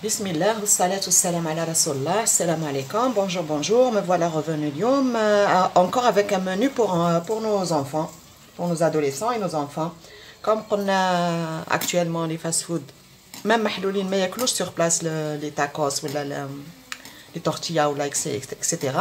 بسم الله والصلاة والسلام على رسول الله. السلام عليكم. Bonjour, bonjour. Me voilà revenu اليوم encore avec un menu pour nos enfants, pour nos adolescents et nos enfants. Comme قلنا actuellement les fast food même محلولين ما ياكلوش sur place les tacos ولا les tortillas ou la etc.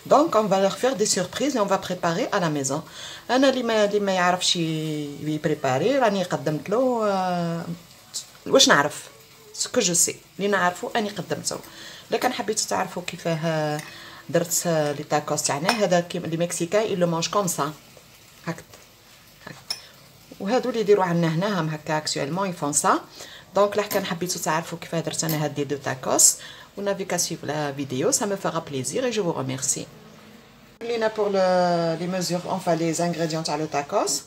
Donc on va leur faire des surprises et on va préparer à la maison. أنا اللي ما يعرفش يبريباري راني قدمت له واش نعرف سكو جو سي اللي نعرفو اني قدمته. لكن حبيتو تعرفوا كيفاه درت لي تاكوس تاعنا. هذا كيما لي مكسيكان يلو مانج كوم سا هكا، وهادو اللي يديروا عندنا هنا هم هكا اكطوالمون يفون سا. دونك لا كان حبيتو تعرفوا كيفاه درت انا هاد دو تاكوس ونافي كا سويف لا فيديو سا مو فيغا بليزير اي جو فو ريميرسي. لينا بور لي ميزور انفا لي انغريديون تاع لو تاكوس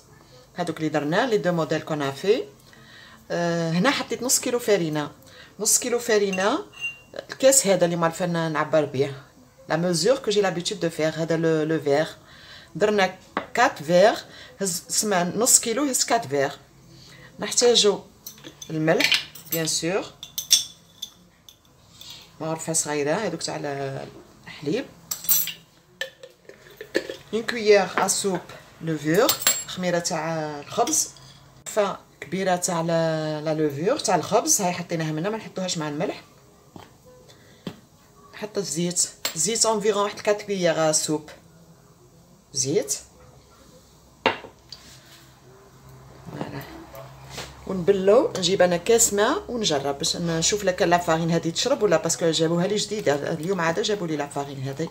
هادوك اللي درنا لي دو موديل كون افي. هنا حطيت نص كيلو فرينه، نص كيلو فرينه. الكاس هذا اللي مالفن نعبر به لا ميزور كو جي لابيتود دو فير. هذا لو فير درنا 4 فير، سما نص كيلو هز 4 فير. نحتاجو الملح بيان سور معرفه صغيره هذوك تاع الحليب، اون كويير ا سوب لوفور خميره تاع الخبز، كبيره تاع لا لوفور تاع الخبز هاي حطيناها منها ما نحطوهاش مع الملح. نحط الزيت، زيت انفيرون واحد 4 كويير سوب زيت. فوالا ونبلو. نجيب انا كاس ماء ونجرب باش نشوف لا كان لا فارين هذه تشرب ولا، باسكو جابوها لي جديده اليوم عاد جابوا لي لا فارين هذه.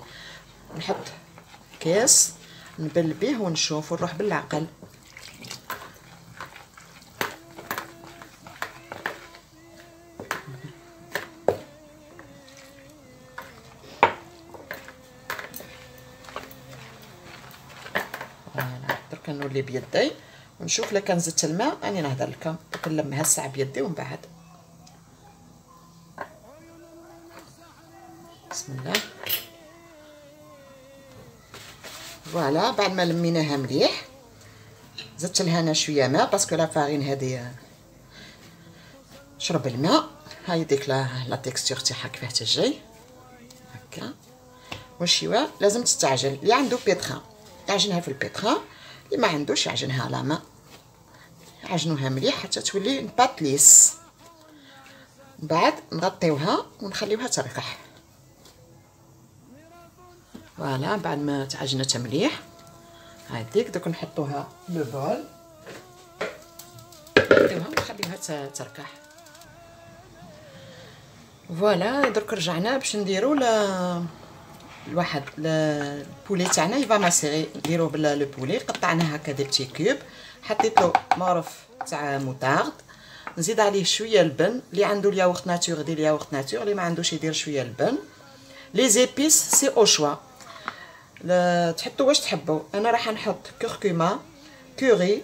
نحط كاس نبل به ونشوف ونروح بالعقل. درك نولي بيدي ونشوف لا كان زدت الماء راني نهضر لكم. درك نلمها الساعه بيدي ومن بعد بسم الله. فوالا بعد ما لميناها مليح زدت لها انا شويه ماء باسكو لا فارين هذه شرب الماء. هاي ديك لا تيكستور تاعها كيفاه تجي هكا. وشيوا لازم تستعجل. اللي عنده بيتخا يعجنها في البيتخا، اللي ما عندوش يعجنها على ماء. عجنوها مليح حتى تولي بات ليس. من بعد نغطيوها ونخليوها ترقح. فوالا بعد ما تعجنت مليح هاديك دوك نحطوها لو بول نغطيوها ونخليوها ترقح. فوالا درك رجعنا باش نديرو الواحد البولي تاعنا يفا ماسيري. نديرو لو بولي قطعناه هكا دي بتي كوب. حطيت له معرف تاع موطارد، نزيد عليه شويه البن. اللي عنده الياغورت ناتور يدير الياغورت ناتور، اللي ما عندوش يدير شويه البن. لي زيبيس سي او شوا، تحطوا واش تحبوا. انا راح نحط كركمه، كوري،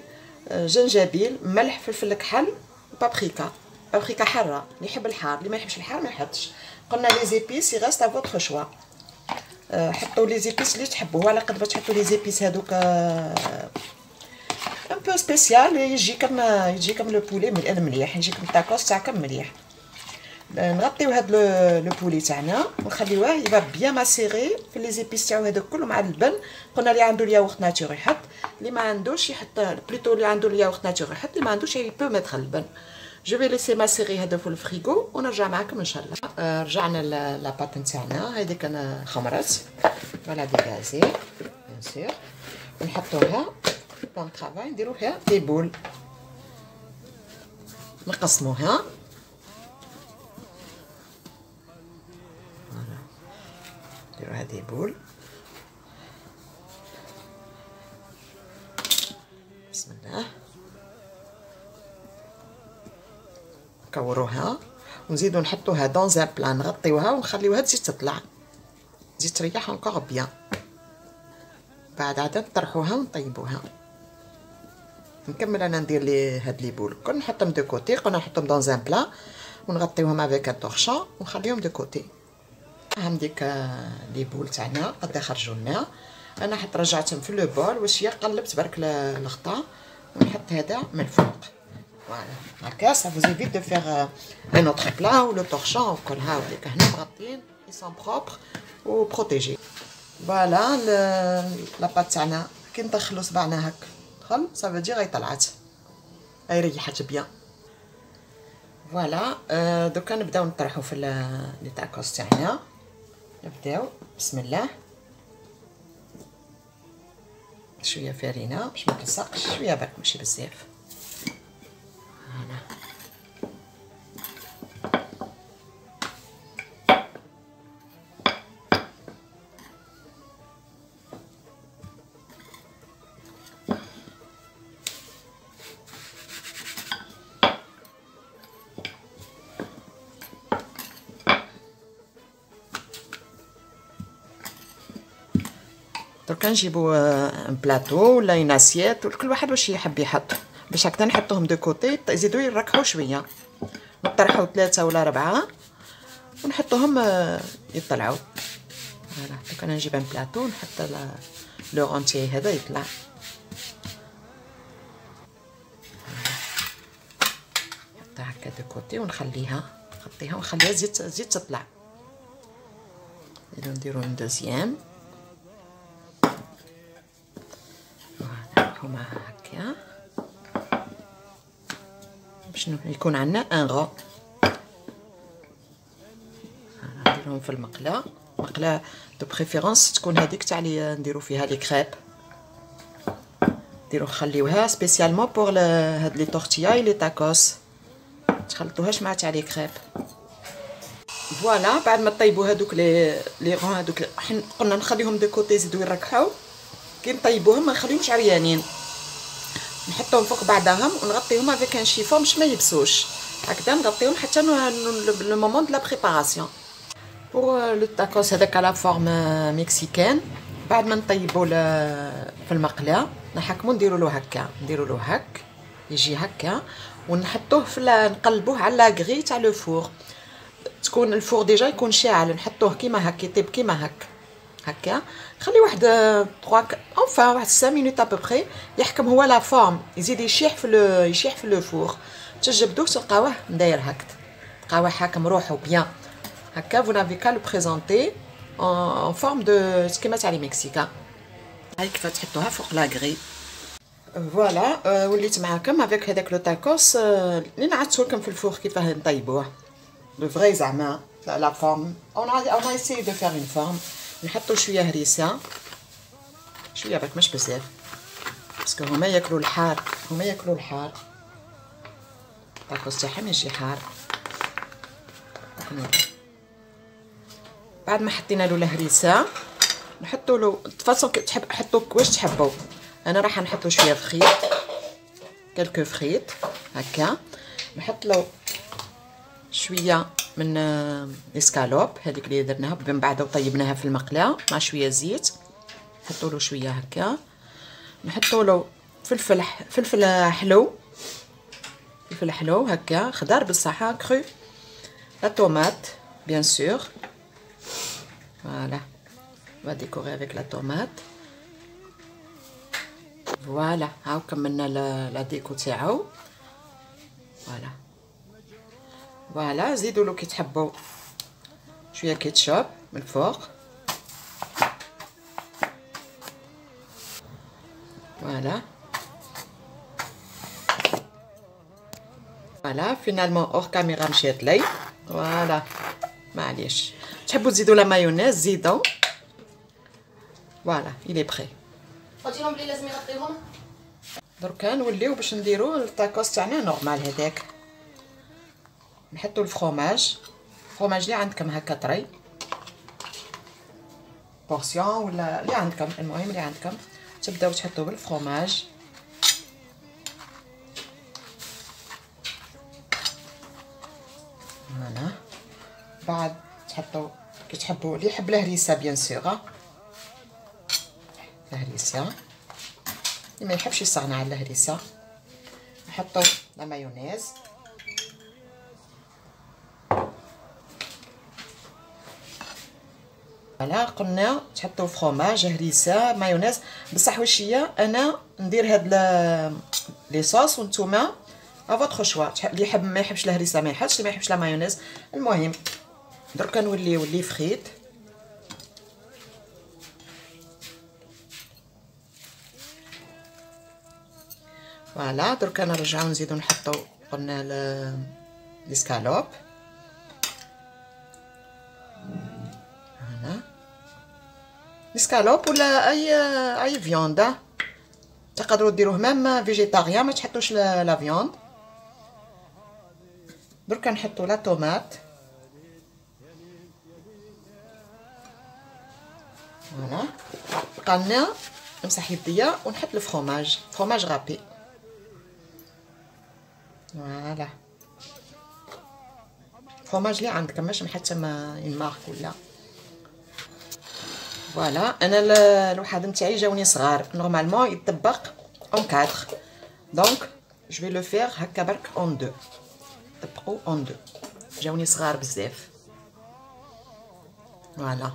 جنجبيل، ملح، فلفل كحل، بابريكا. بابريكا حاره، اللي يحب الحار، اللي ما يحبش الحار ما يحطش. قلنا لي زيبيس يغاست ا فوتر شوا. حطوا لي زيبيس اللي تحبوا على قد ما تحطوا لي زيبيس هذوك ان بو سبيسيال يجيكم لو بولي مليح، يجيكم التاكوس تاعكم مليح. نغطيو هاد لو بولي تاعنا ونخليوه يبا بيان ماسيري في لي زيبيس تاعو هذوك كلهم مع البن. قلنا اللي عنده الياغورت ناتور يحط، اللي ما عندوش يحط بليتو. اللي عنده الياغورت ناتور يحط، اللي ما عندوش يبو ميتر البن. جو في ليسي ماسيري هذا في الفريغو ونرجع معكم ان شاء الله. رجعنا لا بات نتاعنا هذيك انا خمرت فوالا ديغازي بيان سور. نحطوها بون طرافاي نديرو فيها دي بول، نقسموها. فوالا نديروها دي بول. بسم الله. نكوروها ونزيدو نحطوها دون ان بلان، نغطيوها ونخليوها تزيد تطلع، تزيد تريح انكور بيان. بعد عاد نطرحوها ونطيبوها. نكمل انا ندير لي هاد لي بول كل نحطهم دو كوتي. قلنا نحطهم دون ان بلان ونغطيوهم افيك ان طورشون ونخليهم دو كوتي. هام ديك لي بول تاعنا قد خرجوا لنا. انا حط رجعتهم في لو بول وشيه قلبت برك الغطا ونحط هذا من الفوق. Voilà, هكا ça vous évite de faire un autre plat ou le torchon وكل هاوليك هنا مغطيين ils sont propres و protégés. فوالا لاباط تاعنا كي ندخلو صبعنا هاك دخل ça veut dire هي طلعت هي ريحت بيان. فوالا دوكا نبداو نطرحو في لي تاكوس تاعنا. نبداو بسم الله شويه فارينه باش ما تلصقش شويه برك ماشي بزاف. دركا نجيبو ان بلاطو ولا اون اسيت وكل واحد واش يحب يحط باش هكذا نحطوهم دو كوتي يزيدو يركحوا شويه نطرحوا 3 ولا 4 ونحطوهم يطلعوا. فوالا دركا انا نجيب ان بلاطو نحط لو غونتي هذا يطلع. نحطها هكا دو كوتي ونخليها نغطيها ونخليها تزيد تطلع. نديرو اون دوزيام هما هكا باش يكون عندنا ان غو. نديرهم في المقله مقله دو بريفيرونس تكون هذيك تاع لي نديرو فيها لي كريب نديرو نخليوها سبيسيالمون بور هاد لي طورتياي لي تاكوس تخلطوهاش مع تاع لي كريب. فوالا بعد ما طيبوا هذوك لي غون هذوك قلنا نخليهم دو كوتي يزيدو يركحوا كي نطيبوهم ما نخليهمش عريانين نحطهم فوق بعضهم ونغطيهم افيك ان شيفون باش ما يبسوش هكذا نغطيهم حتى لو مومون دو لا بريباراسيون. بور لو تاكوس هذاك على فورم مكسيكان بعد ما نطيبوا في المقله نحكمو نديروا له هكا نديروا له هك يجي هكا ونحطوه نقلبوه على لاغري تاع لو فور تكون الفور ديجا يكون شاعل نحطوه كيما هكا يطيب كيما هكا نخلي واحد 3 enfin واحد 5 مينوت ابوبري يحكم هو لا فورم يزيد يشيح في لو فور تجبدوه تلقاوه داير هكا تلقاوه حاكم روحو بيان هكا. vous n'avez qu'à le présenter en forme de كيما تاع لي مكسيكا. هاي كيف تحطوها فوق لاغري. فوالا وليت معاكم افيك هذاك لو تاكوس اللي نعطسو لكم في الفور كيفاه نطيبوه لو فري زعما لا فورم on a essayé de faire une forme. نحطو شويه هريسه شويه برك مش بزاف باسكو هما ياكلوا الحار الطاكوس تاعهم يجي حار. بعد ما حطينا له الهريسه نحطوا له فاصون تحب حطوا واش تحبوا. انا راح نحطوا شويه فريت كلكو فريت هكا نحط له شويه من اسكالوب هذيك اللي درناها من بعد وطيبناها في المقله مع شويه زيت نحطوا له شويه هكا. نحطوا له فلفل حلو هكا خضر بصح كرو لا طوماط بيان سور. فوالا va décorer avec la tomate. فوالا هاو كملنا لا ديكو تاعو. فوالا زيدوا له كي تحبوا شويه كيتشوب من الفوق. فوالا فينالمون اور كاميرا مشات لي. فوالا معليش تحبوا تزيدوا لا مايونيز زيدوا. فوالا إلي بخي. قلتيلهم بلي لازم يغطيهم. دركا نوليو باش نديرو الطاكوس تاعنا نورمال هذاك. نحطو الفرomage اللي عندكم هكا طري بورسيون ولا اللي عندكم المهم اللي عندكم تبداو تحطو بالفرomage. فوالا بعد تحطو كي تحبوا اللي يحب الهريسه بيان سور الهريسه اللي ما يحبش يستغنى على الهريسه نحطو لا مايونيز. فوالا قلنا تحطو فرomage هريسه مايونيز بصح واش هي انا ندير هاد لي صوص وانتوما فوتر شوا، اللي يحب ما يحبش الهريسه ما يحطش، اللي ما يحبش لا مايونيز. المهم دركا نولي فخيت. فوالا دركا نرجعو نزيدو نحطو قلنا لي سكالوب. هنا لي سكالوب ولا اي فيوندا، تقدروا ديروه ميم فيجيتاريان، ما تحطوش لا فيوند. دركا نحطو لا طوماط. فوالا بقى لنا نمسح يديا ونحط الفرomage، فرomage غابي. فوالا فرomage اللي عندك، ماشي حتى ما المارك ولا. فوالا انا الوحاد نتاعي جاوني صغار، نورمالمون يطبق اون 4، دونك جو في لو فير هكا برك اون 2، طبقوا اون 2، جاوني صغار بزاف. فوالا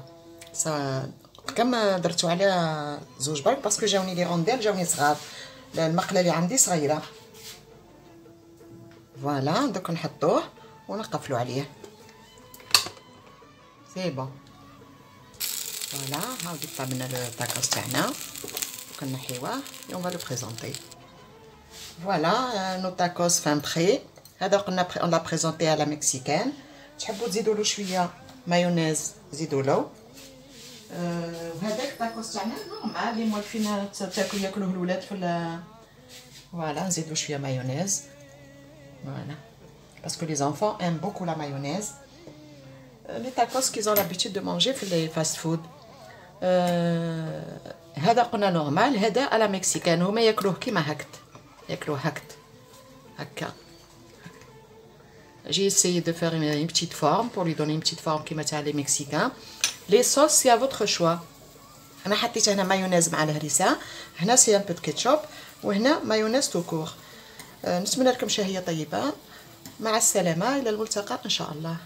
كما درتو على زوج برك باسكو جاوني لي رونديل جاوني صغار، المقله اللي عندي صغيره. فوالا دوك نحطوه ونقفلو عليه، سي بون. فوالا هاودي طابنا لو تاكوس تاعنا، كنحيوه اون فا لو بريزونطي. فوالا نو تاكوس فان بخي. هذا قلنا اون لا بريزونطي على مكسيكان. تحبوا تزيدوا له شويه مايونيز زيدوا له. وهذاك التاكوس تاعنا نورمال اللي موالفين ياكلوه الولاد في فوالا نزيدو شويه مايونيز. فوالا باسكو لي زانفون ايم بوكو لا مايونيز. لي تاكوس كي زون لابيتود دو مانجي في لي فاست فود. هذا قلنا نورمال، هذا على مكسيكان، هما ياكلوه كيما هكت، ياكلوه هكت هكا. J'ai essayé de faire une petite forme pour lui donner une petite forme كيما تاع لي مكسيكان. لي صوص سي ا فوتر شوا. انا حطيت هنا مايونيز مع الهريسه، هنا سي ان بو كيتشوب، وهنا مايونيز تو كور. نتمنى لكم شهيه طيبه، مع السلامه، الى الملتقى ان شاء الله.